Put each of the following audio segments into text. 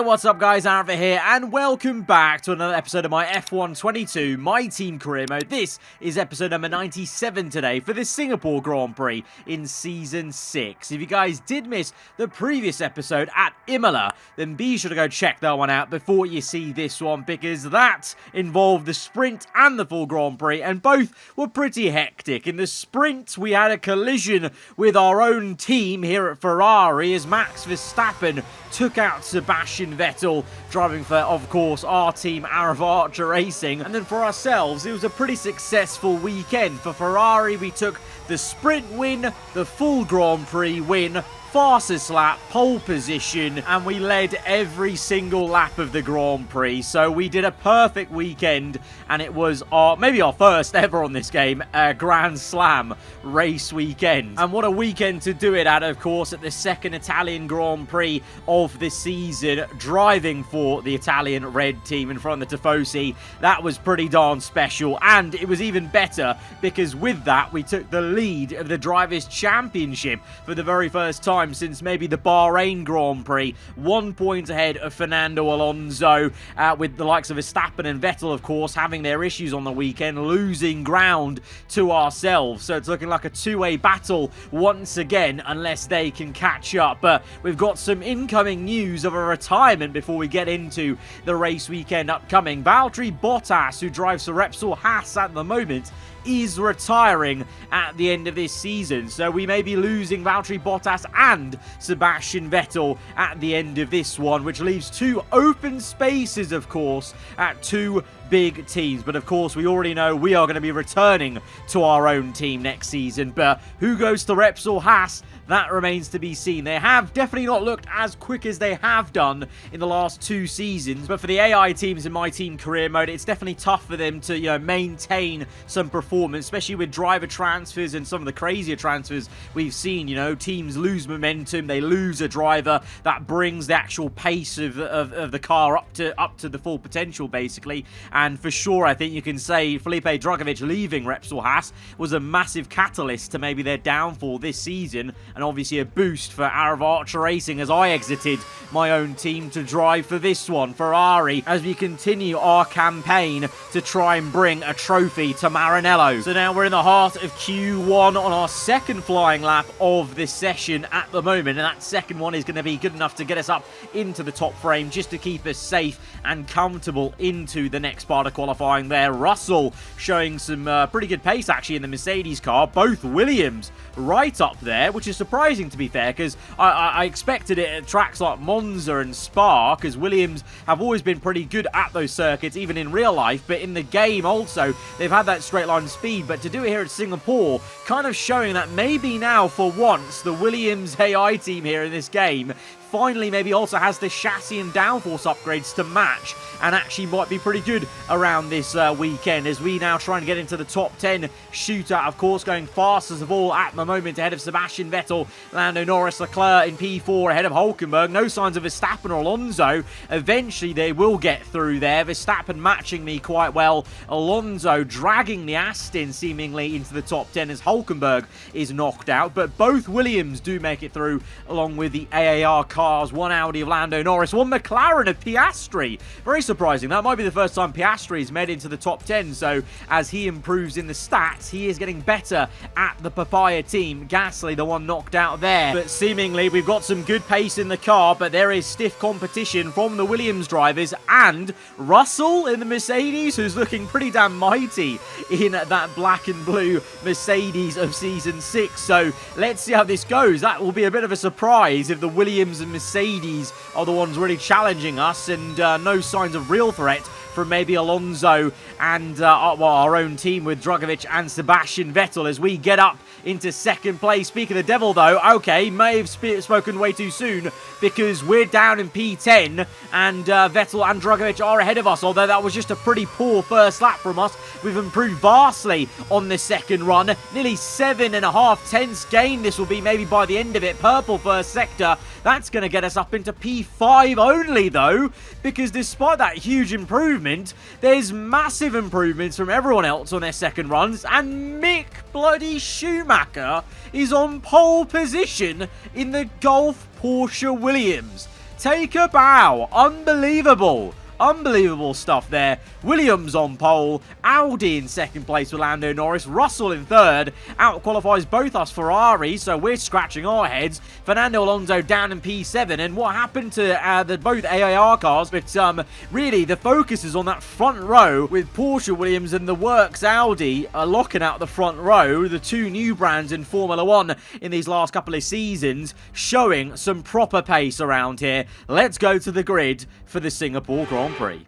Hey, what's up guys, aarava here, and welcome back to another episode of my F1 22 My Team Career Mode. This is episode number 97 today for the Singapore Grand Prix in Season 6. If you guys did miss the previous episode at Imola, then be sure to go check that one out before you see this one, because that involved the sprint and the full Grand Prix, and both were pretty hectic. In the sprint, we had a collision with our own team here at Ferrari as Max Verstappen took out Sebastian Vettel, driving for, of course, our team, AAR Racing. And then for ourselves, it was a pretty successful weekend. For Ferrari, we took the sprint win, the full Grand Prix win, fastest lap, pole position, and we led every single lap of the Grand Prix. So we did a perfect weekend, and it was maybe our first ever on this game, Grand Slam race weekend. And what a weekend to do it at, of course, at the second Italian Grand Prix of the season, driving for the Italian red team in front of the Tifosi. That was pretty darn special, and it was even better because with that, we took the lead of the Drivers' Championship for the very first time since maybe the Bahrain Grand Prix. 1 point ahead of Fernando Alonso, with the likes of Verstappen and Vettel, of course, having their issues on the weekend, losing ground to ourselves. So it's looking like a two-way battle once again, unless they can catch up. But we've got some incoming news of a retirement before we get into the race weekend upcoming. Valtteri Bottas, who drives for Repsol Haas at the moment, is retiring at the end of this season. So we may be losing Valtteri Bottas and Sebastian Vettel at the end of this one, which leaves two open spaces, of course, at two big teams. But of course, we already know we are going to be returning to our own team next season. But who goes to Repsol Haas? That remains to be seen. They have definitely not looked as quick as they have done in the last two seasons. But for the AI teams in My Team Career Mode, it's definitely tough for them to, maintain some performance, especially with driver transfers and some of the crazier transfers we've seen. Teams lose momentum, they lose a driver that brings the actual pace of the car up to the full potential, basically. And for sure, I think you can say Felipe Drugovich leaving Repsol Haas was a massive catalyst to maybe their downfall this season, and obviously a boost for aarava Racing as I exited my own team to drive for this one, Ferrari, as we continue our campaign to try and bring a trophy to Maranello. So now we're in the heart of Q1 on our second flying lap of this session at the moment, and that second one is going to be good enough to get us up into the top frame, just to keep us safe and comfortable into the next part of qualifying there. Russell showing some pretty good pace actually in the Mercedes car. Both Williams right up there, which is surprising to be fair, because I expected it at tracks like Monza and Spa, because Williams have always been pretty good at those circuits, even in real life, but in the game also, they've had that straight line speed. But to do it here at Singapore, kind of showing that maybe now, for once, the Williams AI team here in this game finally maybe also has the chassis and downforce upgrades to match, and actually might be pretty good around this weekend, as we now try and get into the top 10 shootout. Of course, going fastest of all at the moment, ahead of Sebastian Vettel, Lando Norris, Leclerc in P4 ahead of Hulkenberg. No signs of Verstappen or Alonso. Eventually they will get through there. Verstappen matching me quite well. Alonso dragging the Aston seemingly into the top 10 as Hulkenberg is knocked out. But both Williams do make it through, along with the AAR cars. One Audi of Lando Norris, one McLaren of Piastri. Very surprising. That might be the first time Piastri's made into the top 10. So as he improves in the stats, he is getting better at the Papaya team. Gasly, the one knocked out there. But seemingly we've got some good pace in the car, but there is stiff competition from the Williams drivers, and Russell in the Mercedes, who's looking pretty damn mighty in that black and blue Mercedes of Season 6. So let's see how this goes. That will be a bit of a surprise if the Williams and Mercedes are the ones really challenging us, and no signs of real threat from maybe Alonso and our own team with Drugovich and Sebastian Vettel as we get up into second place. Speaking of the devil, though, okay, may have spoken way too soon, because we're down in P10 and Vettel and Drugovich are ahead of us, although that was just a pretty poor first lap from us. We've improved vastly on the second run. Nearly 7.5 tenths gain this will be maybe by the end of it. Purple first sector. That's going to get us up into P5 only, though, because despite that huge improvement, there's massive improvements from everyone else on their second runs, and Mick bloody Schumacher is on pole position in the Golf Porsche Williams. take a bow. Unbelievable. Unbelievable stuff there. Williams on pole, Audi in second place with Lando Norris, Russell in third, out-qualifies both us Ferrari, so we're scratching our heads. Fernando Alonso down in P7, and what happened to both AAR cars, but really the focus is on that front row with Porsche, Williams and the Works Audi locking out the front row, the two new brands in Formula 1 in these last couple of seasons, showing some proper pace around here. Let's go to the grid for the Singapore Grand Prix.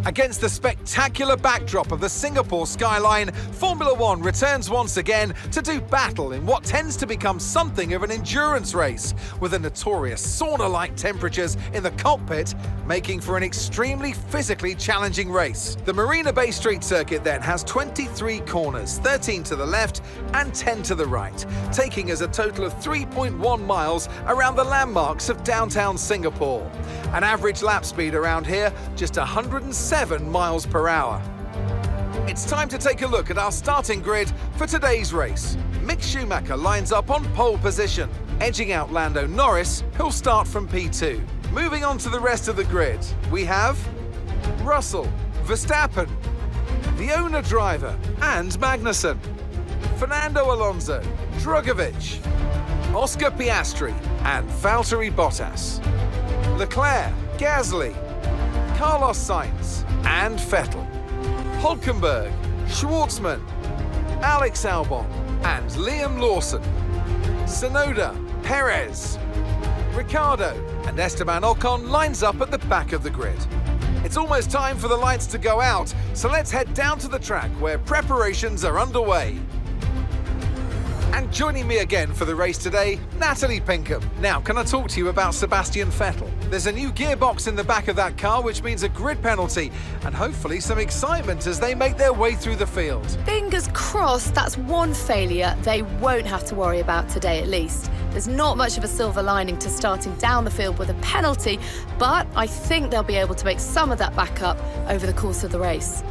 Against the spectacular backdrop of the Singapore skyline, Formula 1 returns once again to do battle in what tends to become something of an endurance race, with the notorious sauna-like temperatures in the cockpit making for an extremely physically challenging race. The Marina Bay Street circuit then has 23 corners, 13 to the left and 10 to the right, taking us a total of 3.1 miles around the landmarks of downtown Singapore. An average lap speed around here, just 107 miles per hour. It's time to take a look at our starting grid for today's race. Mick Schumacher lines up on pole position, edging out Lando Norris, who'll start from P2. Moving on to the rest of the grid, we have Russell, Verstappen, the owner driver, and Magnussen, Fernando Alonso, Drugovich, Oscar Piastri, and Valtteri Bottas, Leclerc, Gasly, Carlos Sainz, and Vettel, Hülkenberg, Schwartzman, Alex Albon, and Liam Lawson, Tsunoda, Perez, Ricciardo, and Esteban Ocon lines up at the back of the grid. It's almost time for the lights to go out, so let's head down to the track where preparations are underway. And joining me again for the race today, Natalie Pinkham. Now, can I talk to you about Sebastian Vettel? There's a new gearbox in the back of that car, which means a grid penalty, and hopefully some excitement as they make their way through the field. Fingers crossed that's one failure they won't have to worry about today at least. There's not much of a silver lining to starting down the field with a penalty, but I think they'll be able to make some of that back up over the course of the race.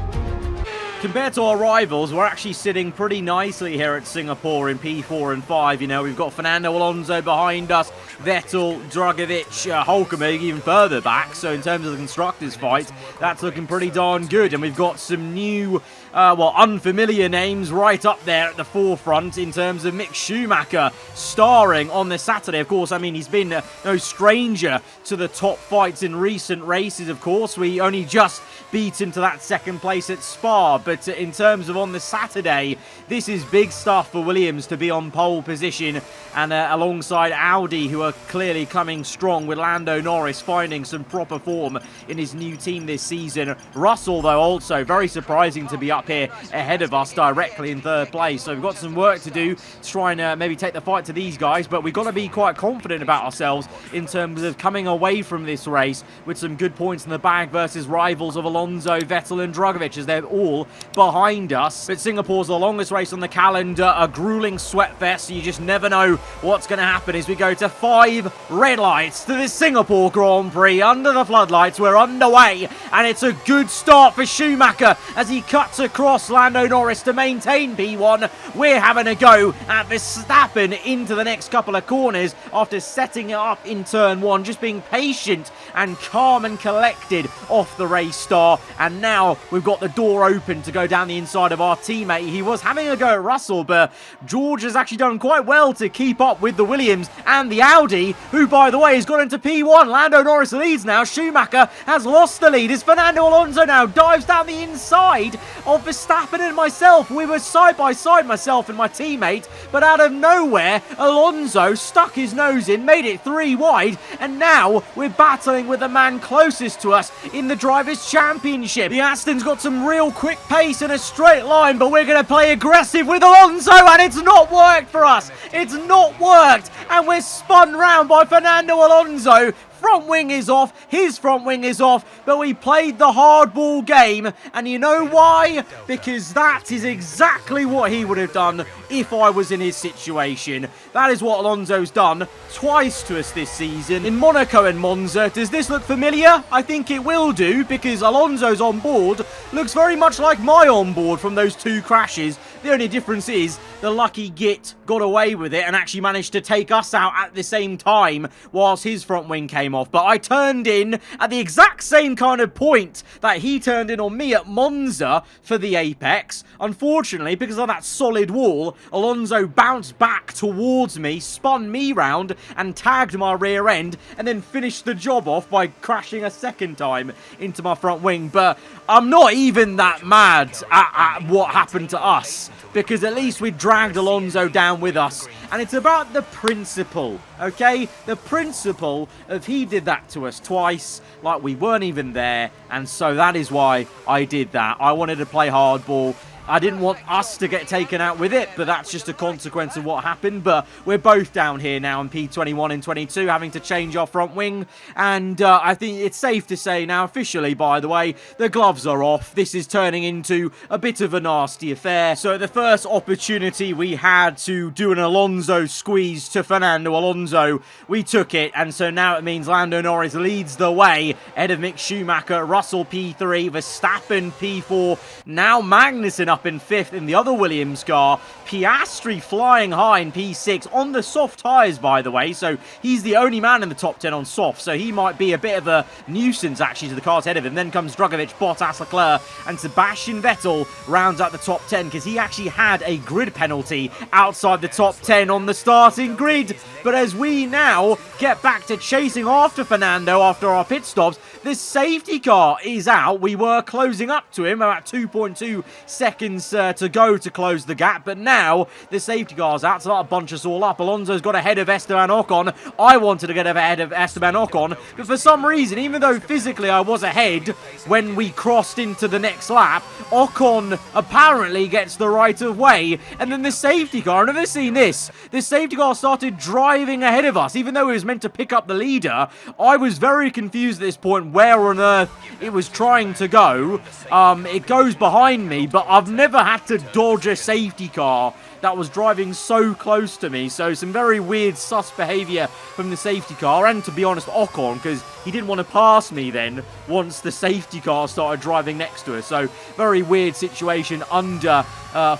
Compared to our rivals, we're actually sitting pretty nicely here at Singapore in P4 and 5. You know, we've got Fernando Alonso behind us, Vettel, Drugovich, Hülkenberg even further back. So in terms of the constructors' fight, that's looking pretty darn good. And we've got some new, unfamiliar names right up there at the forefront in terms of Mick Schumacher starring on this Saturday. Of course, I mean, he's been no stranger to the top fights in recent races, of course. We only just beat him to that second place at Spa. But in terms of on the Saturday, this is big stuff for Williams to be on pole position and alongside Audi, who are clearly coming strong with Lando Norris finding some proper form in his new team this season. Russell, though, also very surprising to be up here ahead of us directly in third place. So we've got some work to do to try and maybe take the fight to these guys, but we've got to be quite confident about ourselves in terms of coming away from this race with some good points in the bag versus rivals of Alonso, Vettel and Drugovich, as they're all behind us. But Singapore's the longest race on the calendar, a grueling sweat fest, so you just never know what's going to happen as we go to 5 red lights to this Singapore Grand Prix. Under the floodlights, we're underway, and it's a good start for Schumacher as he cuts across Lando Norris to maintain P1. We're having a go at Verstappen into the next couple of corners after setting it up in turn 1, just being patient and calm and collected off the race start. And now we've got the door open to go down the inside of our teammate. He was having a go at Russell, but George has actually done quite well to keep up with the Williams and the Audi, who, by the way, has got into P1. Lando Norris leads now. Schumacher has lost the lead as Fernando Alonso now dives down the inside of Verstappen and myself. We were side by side, myself and my teammate, but out of nowhere, Alonso stuck his nose in, made it 3 wide, and now we're battling with the man closest to us in the Drivers' Championship. The Aston's got some real quick pace in a straight line, but we're going to play aggressive with Alonso, and it's not worked for us. It's not worked, and we're spun round by Fernando Alonso. Front wing is off, his front wing is off, but we played the hardball game, and you know why? Because that is exactly what he would have done if I was in his situation. That is what Alonso's done twice to us this season, in Monaco and Monza. Does this look familiar? I think it will do, because Alonso's onboard looks very much like my onboard from those 2 crashes. The only difference is the lucky git got away with it and actually managed to take us out at the same time whilst his front wing came off. But I turned in at the exact same kind of point that he turned in on me at Monza for the apex. Unfortunately, because of that solid wall, Alonso bounced back towards me, spun me round and tagged my rear end, and then finished the job off by crashing a second time into my front wing. But I'm not even that mad at what happened to us, because at least we dragged Alonso down with us. And it's about the principle, okay? The principle of he did that to us twice, like we weren't even there, and so that is why I did that. I wanted to play hardball. I didn't want us to get taken out with it, but that's just a consequence of what happened. But we're both down here now in P21 and 22, having to change our front wing. And I think it's safe to say now, officially, by the way, the gloves are off. This is turning into a bit of a nasty affair. So the first opportunity we had to do an Alonso squeeze to Fernando Alonso, we took it. And so now it means Lando Norris leads the way ahead of Mick Schumacher, Russell P3, Verstappen P4, now Magnussen up in 5th in the other Williams car. Piastri flying high in P6 on the soft tyres, by the way, so he's the only man in the top 10 on soft, so he might be a bit of a nuisance actually to the cars ahead of him. Then comes Drugovich, Bottas, Leclerc, and Sebastian Vettel rounds out the top 10 because he actually had a grid penalty outside the top 10 on the starting grid. But as we now get back to chasing after Fernando after our pit stops, the safety car is out. We were closing up to him, about 2.2 seconds to go to close the gap, but now the safety car's out, so that'll bunch us all up. Alonso's got ahead of Esteban Ocon. I wanted to get ahead of Esteban Ocon, but for some reason, even though physically I was ahead when we crossed into the next lap, Ocon apparently gets the right of way, and then the safety car, I've never seen this, the safety car started driving ahead of us, even though it was meant to pick up the leader. I was very confused at this point where on earth it was trying to go. It goes behind me, but I've never had to dodge a safety car that was driving so close to me. So some very weird sus behaviour from the safety car, and to be honest, Ocon, because he didn't want to pass me then once the safety car started driving next to us. So very weird situation under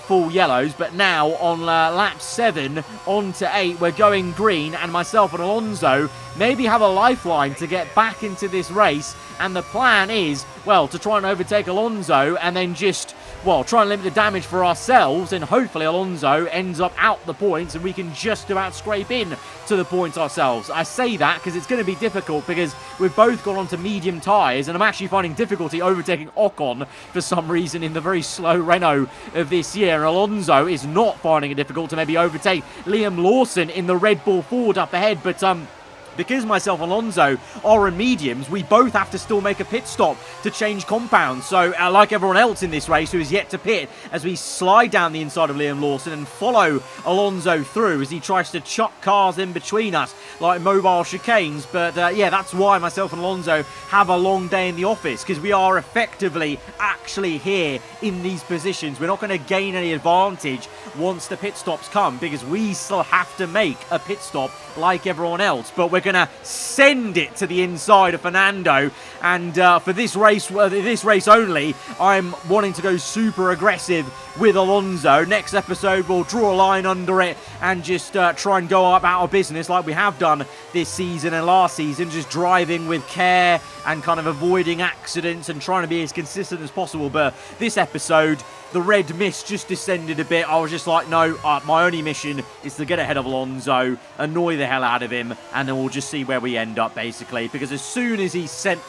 full yellows. But now on lap 7 on to 8, we're going green, and myself and Alonso maybe have a lifeline to get back into this race. And the plan is, well, to try and overtake Alonso and then just, well, try and limit the damage for ourselves, and hopefully Alonso ends up out the points and we can just about scrape in to the points ourselves. I say that because it's going to be difficult because we've both gone onto medium tyres, and I'm actually finding difficulty overtaking Ocon for some reason in the very slow Renault of this year. And Alonso is not finding it difficult to maybe overtake Liam Lawson in the Red Bull Ford up ahead, but because myself and Alonso are in mediums, we both have to still make a pit stop to change compounds. So, like everyone else in this race who is yet to pit, as we slide down the inside of Liam Lawson and follow Alonso through as he tries to chuck cars in between us like mobile chicanes. But yeah, that's why myself and Alonso have a long day in the office, because we are effectively actually here in these positions. We're not going to gain any advantage once the pit stops come, because we still have to make a pit stop like everyone else. But we're going to send it to the inside of Fernando, and for this race only, I'm wanting to go super aggressive with Alonso. Next episode we'll draw a line under it and just try and go about our business like we have done this season and last season, just driving with care and kind of avoiding accidents and trying to be as consistent as possible. But this episode, the red mist just descended a bit. I was just like, no, my only mission is to get ahead of Alonso, annoy the hell out of him, and then we'll just see where we end up, basically. Because as soon as he sent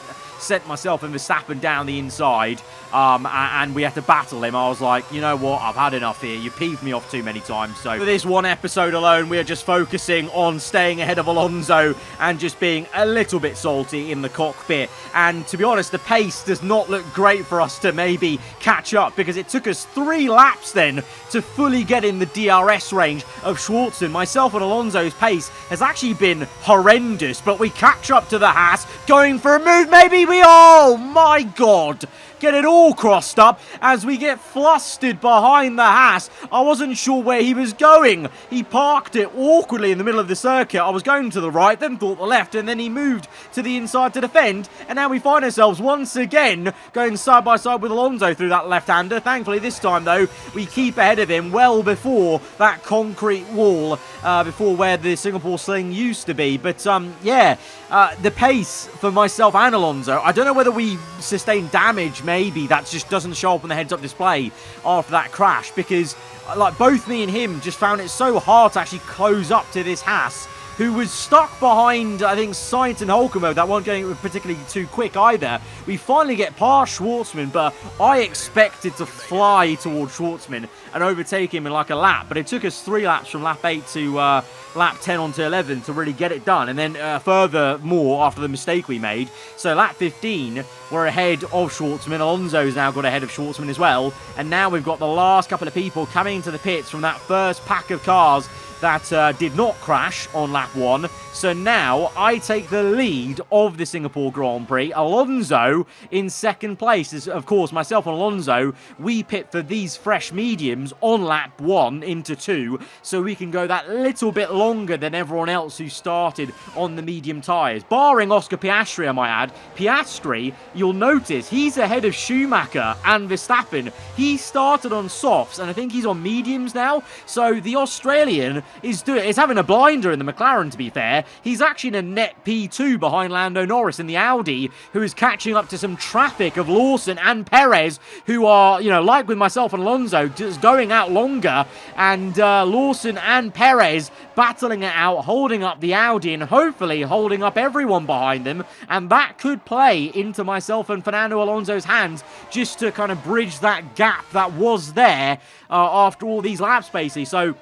myself and Verstappen down the inside, and we had to battle him, I was like, you know what, I've had enough here. You peeved me off too many times. So for this one episode alone, we are just focusing on staying ahead of Alonso and just being a little bit salty in the cockpit. And to be honest, the pace does not look great for us to maybe catch up, because it took us 3 laps then to fully get in the DRS range of Schwartzman. Myself and Alonso's pace has actually been horrendous, but we catch up to the Haas, going for a move maybe. we are! Oh my god! Get it all crossed up as we get flustered behind the Haas. I wasn't sure where he was going. He parked it awkwardly in the middle of the circuit. I was going to the right, then thought the left, and then he moved to the inside to defend. And now we find ourselves once again going side by side with Alonso through that left-hander. Thankfully, this time, though, we keep ahead of him well before that concrete wall, before where the Singapore sling used to be. But, yeah, the pace for myself and Alonso, I don't know whether we sustained damage, maybe that just doesn't show up on the heads-up display after that crash, because like both me and him just found it so hard to actually close up to this Haas, who was stuck behind, I think, Sainz and Hulkenberg that weren't going particularly too quick either. We finally get past Schwartzman, but I expected to fly towards Schwartzman and overtake him in like a lap. But it took us 3 laps from lap 8 to lap 10 onto 11 to really get it done. And then furthermore, after the mistake we made, so lap 15, we're ahead of Schwartzman. Alonso's now got ahead of Schwartzman as well. And now we've got the last couple of people coming into the pits from that first pack of cars that did not crash on lap 1. So now I take the lead of the Singapore Grand Prix. Alonso in second place. As, of course, myself and Alonso, we pit for these fresh mediums on lap 1 into 2, so we can go that little bit longer than everyone else who started on the medium tyres. Barring Oscar Piastri, I might add. Piastri, you'll notice, he's ahead of Schumacher and Verstappen. He started on softs, and I think he's on mediums now. So the Australian is having a blinder in the McLaren, to be fair. He's actually in a net P2 behind Lando Norris in the Audi, who is catching up to some traffic of Lawson and Perez, who are, you know, like with myself and Alonso, just going out longer. And Lawson and Perez battling it out, holding up the Audi and hopefully holding up everyone behind them. And that could play into myself and Fernando Alonso's hands, just to kind of bridge that gap that was there after all these laps, basically. So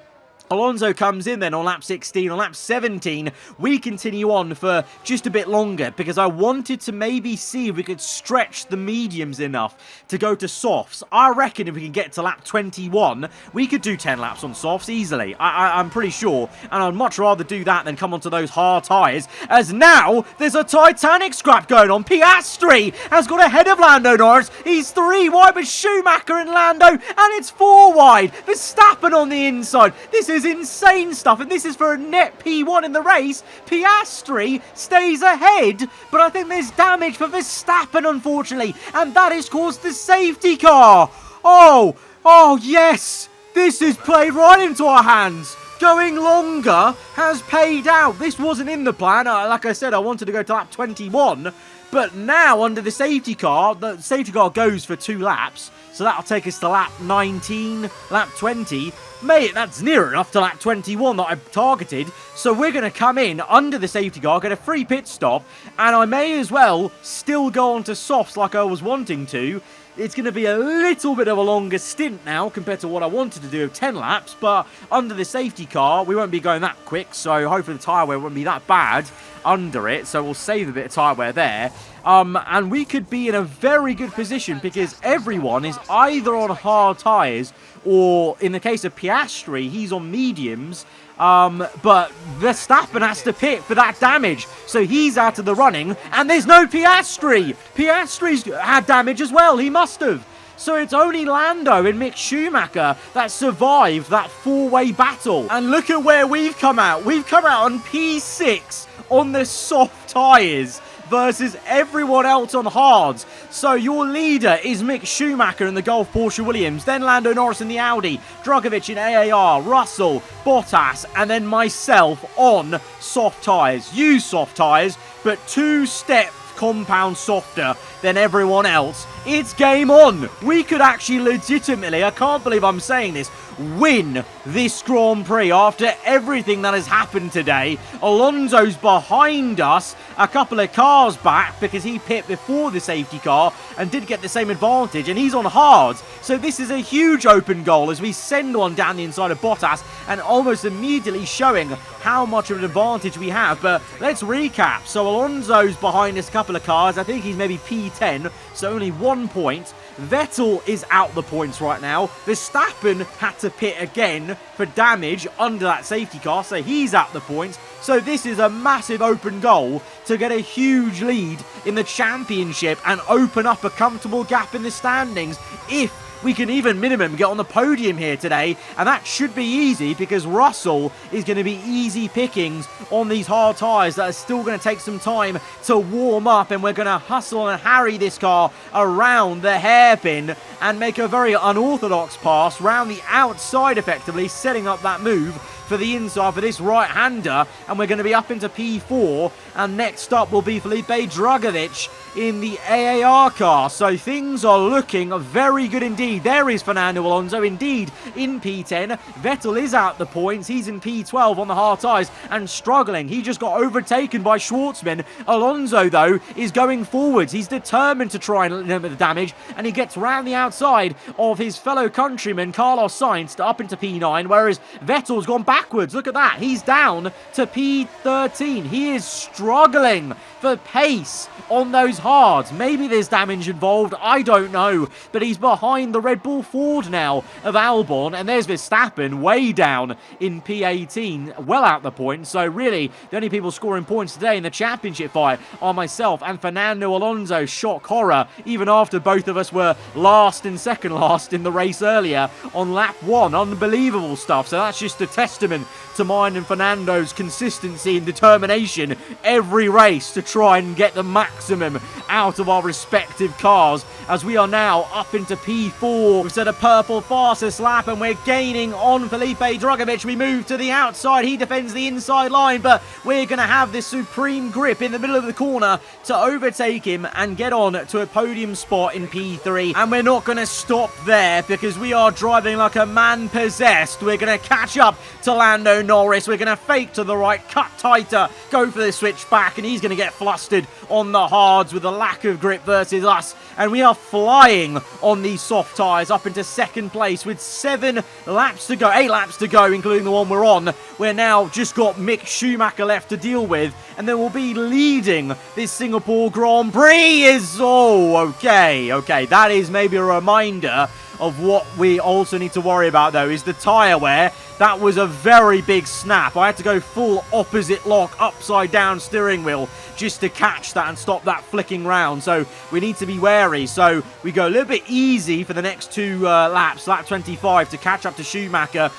Alonso comes in then on lap 16. On lap 17, we continue on for just a bit longer because I wanted to maybe see if we could stretch the mediums enough to go to softs. I reckon if we can get to lap 21, we could do 10 laps on softs easily. I'm pretty sure, and I'd much rather do that than come onto those hard tyres, as now there's a Titanic scrap going on. Piastri has got ahead of Lando Norris. He's 3 wide with Schumacher and Lando, and it's 4 wide. Verstappen on the inside. This is insane stuff, and this is for a net P1 in the race. Piastri stays ahead, but I think there's damage for Verstappen, unfortunately, and that has caused the safety car. Oh yes, this is played right into our hands. Going longer has paid out. This wasn't in the plan. Like I said, I wanted to go to lap 21, but now under the safety car goes for 2 laps, so that'll take us to lap 19, lap 20. Mate, that's near enough to lap 21 that I've targeted. So we're going to come in under the safety car, get a free pit stop, and I may as well still go on to softs like I was wanting to. It's going to be a little bit of a longer stint now compared to what I wanted to do of 10 laps, but under the safety car, we won't be going that quick, so hopefully the tyre wear won't be that bad under it, so we'll save a bit of tyre wear there. And we could be in a very good position because everyone is either on hard tyres or, in the case of Piastri, he's on mediums. But Verstappen has to pit for that damage, so he's out of the running, and there's no Piastri. Piastri's had damage as well, he must have. So it's only Lando and Mick Schumacher that survived that 4-way battle. And look at where we've come out. We've come out on P6 on the soft tyres versus everyone else on hards. So your leader is Mick Schumacher in the Gulf Porsche Williams, then Lando Norris in the Audi, Drugovich in AAR, Russell, Bottas, and then myself on soft tyres. Use soft tyres, but 2-step compound softer than everyone else. It's game on. We could actually legitimately, I can't believe I'm saying this, win this Grand Prix after everything that has happened today. Alonso's behind us, a couple of cars back because he pit before the safety car and did get the same advantage, and he's on hards. So this is a huge open goal as we send one down the inside of Bottas and almost immediately showing how much of an advantage we have. But let's recap. So Alonso's behind us a couple of cars. I think he's maybe P10, so only 1 point. Vettel is out the points right now. Verstappen had to pit again for damage under that safety car, so he's out the points. So this is a massive open goal to get a huge lead in the championship and open up a comfortable gap in the standings if we can even minimum get on the podium here today, and that should be easy because Russell is going to be easy pickings on these hard tyres that are still going to take some time to warm up, and we're going to hustle and harry this car around the hairpin and make a very unorthodox pass round the outside, effectively setting up that move for the inside for this right-hander, and we're going to be up into P4, and next up will be Felipe Drugovich in the AAR car. So things are looking very good indeed. There is Fernando Alonso indeed in P10. Vettel is out the points. He's in P12 on the hard tyres and struggling. He just got overtaken by Schwartzman. Alonso, though, is going forwards. He's determined to try and limit the damage, and he gets round the outside of his fellow countryman Carlos Sainz to up into P9, whereas Vettel's gone backwards. Look at that. He's down to P13. He is struggling for pace on those hards. Maybe there's damage involved, I don't know, but he's behind the Red Bull Ford now of Albon, and there's Verstappen way down in P18, well out the point. So really the only people scoring points today in the championship fight are myself and Fernando Alonso. Shock horror, even after both of us were last and second last in the race earlier on lap 1. Unbelievable stuff. So that's just a testament to mine and Fernando's consistency and determination every race to try and get the maximum out of our respective cars, as we are now up into P4. We've set a purple fastest lap, and we're gaining on Felipe Drugovich. We move to the outside. He defends the inside line, but we're going to have this supreme grip in the middle of the corner to overtake him and get on to a podium spot in P3. And we're not going to stop there because we are driving like a man possessed. We're going to catch up to Lando Norris. We're going to fake to the right, cut tighter, go for the switch back, and he's going to get flustered on the hards with the lack of grip versus us. And we are flying on these soft tyres up into second place with 7 laps to go, 8 laps to go, including the one we're on. We're now just got Mick Schumacher left to deal with, and then we'll be leading this Singapore Grand Prix. Okay, that is maybe a reminder of what we also need to worry about, though, is the tyre wear. That was a very big snap. I had to go full opposite lock, upside down steering wheel just to catch that and stop that flicking round. So we need to be wary. So we go a little bit easy for the next 2 laps, lap 25, to catch up to Schumacher.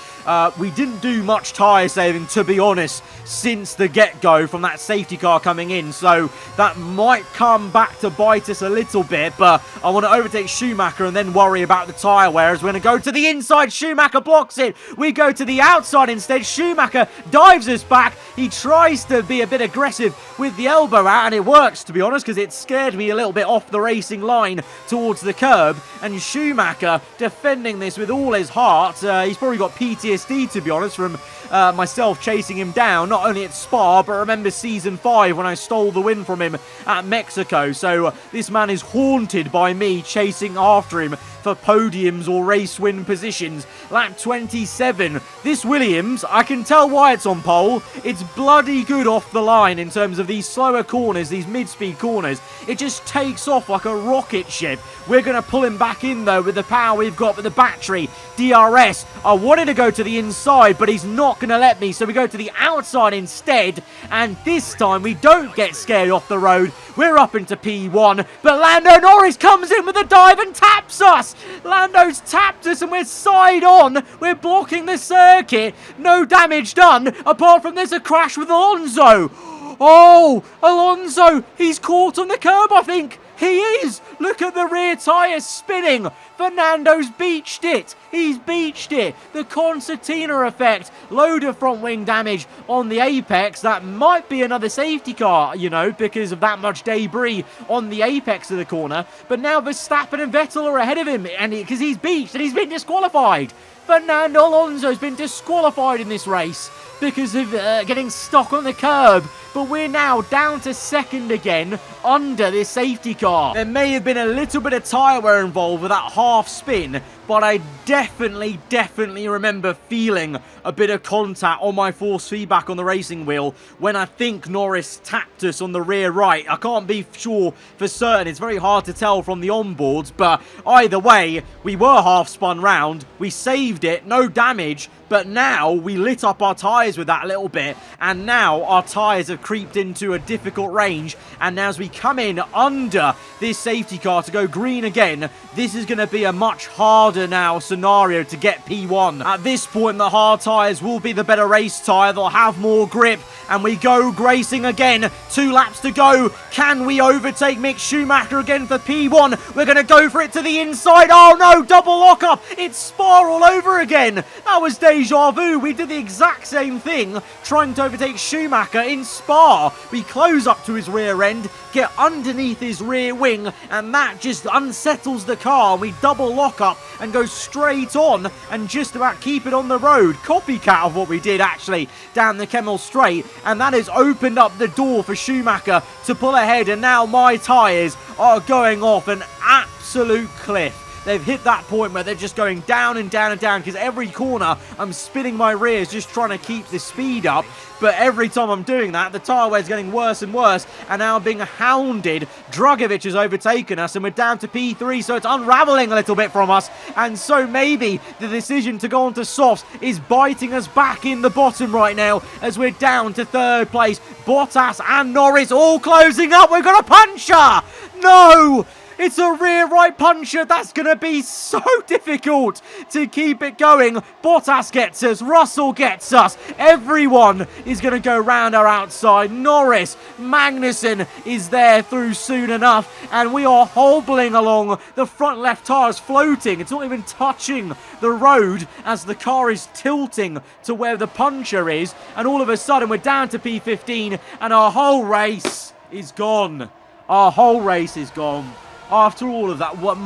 We didn't do much tyre saving, to be honest, since the get-go from that safety car coming in. So that might come back to bite us a little bit, but I want to overtake Schumacher and then worry about the tyre wear, as we're going to go to the inside. Schumacher blocks it. We go to the outside instead. Schumacher dives us back. He tries to be a bit aggressive with the elbow out, and it works, to be honest, because it scared me a little bit off the racing line towards the curb. And Schumacher defending this with all his heart. He's probably got PTSD, to be honest, from myself chasing him down, not only at Spa, but remember season 5 when I stole the win from him at Mexico. So this man is haunted by me chasing after him for podiums or race win positions. Lap 27. This Williams, I can tell why it's on pole. It's bloody good off the line in terms of these slower corners, these mid-speed corners. It just takes off like a rocket ship. We're going to pull him back in, though, with the power we've got with the battery. DRS. I wanted to go to the inside, but he's not going to let me, so we go to the outside instead. And this time, we don't get scared off the road. We're up into P1, but Lando Norris comes in with a dive and taps us. Lando's tapped us, and we're side on. We're blocking the circuit. No damage done, apart from there's a crash with Alonso. Oh, Alonso, he's caught on the curb, I think. He is. Look at the rear tyre spinning. Fernando's beached it. He's beached it. The concertina effect. Load of front wing damage on the apex. That might be another safety car, you know, because of that much debris on the apex of the corner. But now Verstappen and Vettel are ahead of him, and because he's beached and he's been disqualified. Fernando Alonso's been disqualified in this race because of getting stuck on the curb. But we're now down to second again under this safety car. There may have been a little bit of tyre wear involved with that half spin, but I definitely remember feeling a bit of contact on my force feedback on the racing wheel when I think Norris tapped us on the rear right. I can't be sure for certain. It's very hard to tell from the onboards, but either way, we were half spun round. We saved it, no damage, but now we lit up our tyres with that a little bit, and now our tyres have creeped into a difficult range, and now as we come in under this safety car to go green again, this is going to be a much harder now scenario to get P1. At this point, the hard tyres will be the better race tyre. They'll have more grip, and we go racing again. 2 laps to go. Can we overtake Mick Schumacher again for P1? We're going to go for it to the inside. Oh no, double lockup. It's Spa all over again. That was deja vu. We did the exact same thing trying to overtake Schumacher in Spa. We close up to his rear end, get underneath his rear wing, and that just unsettles the car. We double lock up and go straight on and just about keep it on the road. Copycat of what we did actually down the Kemmel Straight, and that has opened up the door for Schumacher to pull ahead, and now my tyres are going off an absolute cliff. They've hit that point where they're just going down and down and down, because every corner I'm spinning my rears just trying to keep the speed up. But every time I'm doing that, the tyre wear is getting worse and worse, and now being hounded. Drugovich has overtaken us, and we're down to P3, so it's unravelling a little bit from us. And so maybe the decision to go on to softs is biting us back in the bottom right now, as we're down to 3rd place. Bottas and Norris all closing up. We've got a puncher! No! It's a rear right puncher. That's going to be so difficult to keep it going. Bottas gets us. Russell gets us. Everyone is going to go round our outside. Norris, Magnussen is there through soon enough. And we are hobbling along. The front left tyre is floating. It's not even touching the road as the car is tilting to where the puncher is. And all of a sudden, we're down to P15. And our whole race is gone. Our whole race is gone. After all of that, what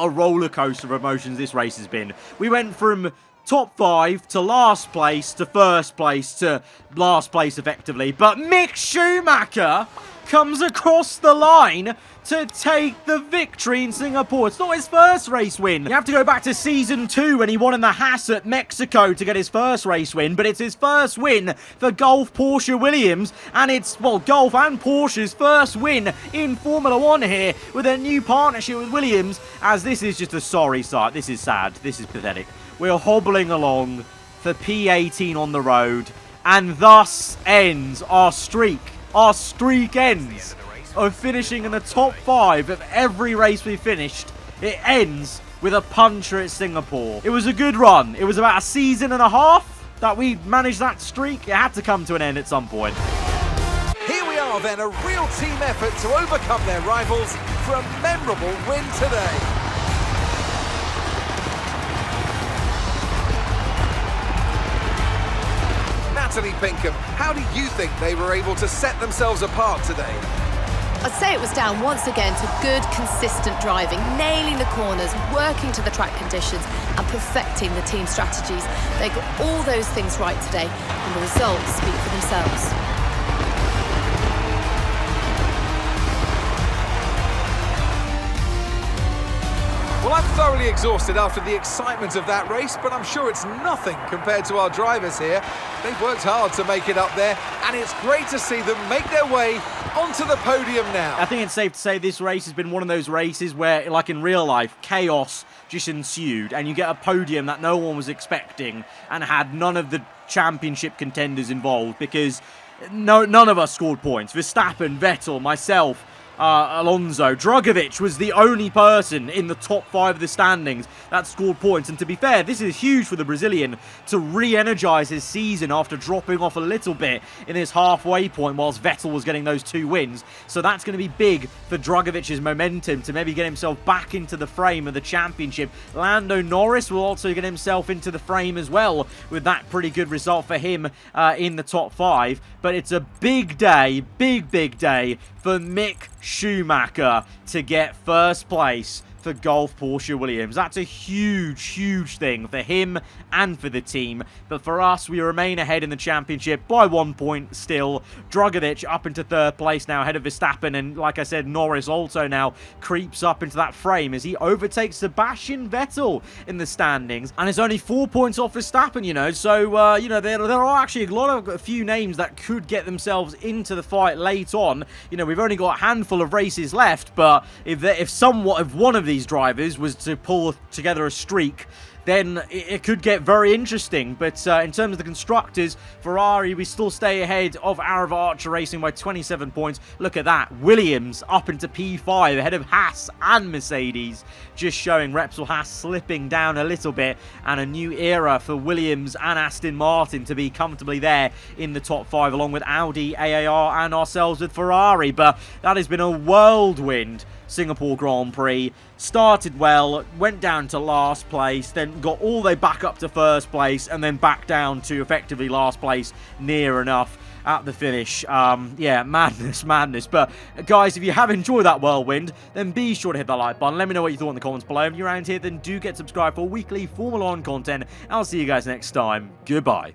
a roller coaster of emotions this race has been. We went from top 5 to last place to 1st place to last place effectively. But Mick Schumacher comes across the line to take the victory in Singapore. It's not his first race win. You have to go back to season 2 when he won in the Haas at Mexico to get his first race win, but it's his first win for Gulf Porsche Williams, and it's, well, Gulf and Porsche's first win in Formula 1 here with a new partnership with Williams, as this is just a sorry sight. This is sad. This is pathetic. We're hobbling along for P18 on the road, and thus ends our streak. Our streak ends of finishing in the top 5 of every race we finished. It ends with a puncher at Singapore. It was a good run. It was about a season and a half that we managed that streak. It had to come to an end at some point. Here we are then, a real team effort to overcome their rivals for a memorable win today. Natalie Pinkham, how do you think they were able to set themselves apart today? I'd say it was down once again to good, consistent driving, nailing the corners, working to the track conditions, and perfecting the team strategies. They got all those things right today, and the results speak for themselves. Well, I'm thoroughly exhausted after the excitement of that race, but I'm sure it's nothing compared to our drivers here. They've worked hard to make it up there, and it's great to see them make their way onto the podium now. I think it's safe to say this race has been one of those races where, like in real life, chaos just ensued, and you get a podium that no one was expecting and had none of the championship contenders involved, because none of us scored points. Verstappen, Vettel, myself, Alonso. Drugovich was the only person in the top 5 of the standings that scored points, and to be fair, this is huge for the Brazilian to re-energise his season after dropping off a little bit in his halfway point whilst Vettel was getting those 2 wins. So that's going to be big for Drugovich's momentum to maybe get himself back into the frame of the championship. Lando Norris will also get himself into the frame as well with that pretty good result for him in the top 5. But it's a big day, big day for Mick Schumacher to get first place for Golf Porsche Williams. That's a huge, huge thing for him and for the team. But for us, we remain ahead in the championship by 1 point still. Drugovich up into 3rd place now, ahead of Verstappen. And like I said, Norris also now creeps up into that frame as he overtakes Sebastian Vettel in the standings. And it's only 4 points off Verstappen, you know. So, you know, there are actually a few names that could get themselves into the fight late on. You know, we've only got a handful of races left, but if one of these drivers was to pull together a streak, then it could get very interesting. But in terms of the constructors, Ferrari, we still stay ahead of aarava Archer Racing by 27 points. Look at that. Williams up into P5 ahead of Haas and Mercedes, just showing Repsol Haas slipping down a little bit, and a new era for Williams and Aston Martin to be comfortably there in the top 5, along with Audi, AAR, and ourselves with Ferrari. But that has been a whirlwind Singapore Grand Prix. Started well, went down to last place, then got all the way back up to 1st place, and then back down to effectively last place, near enough at the finish. Yeah, madness. But guys, if you have enjoyed that whirlwind, then be sure to hit that like button. Let me know what you thought in the comments below. If you're around here, then do get subscribed for weekly Formula 1 content. I'll see you guys next time. Goodbye.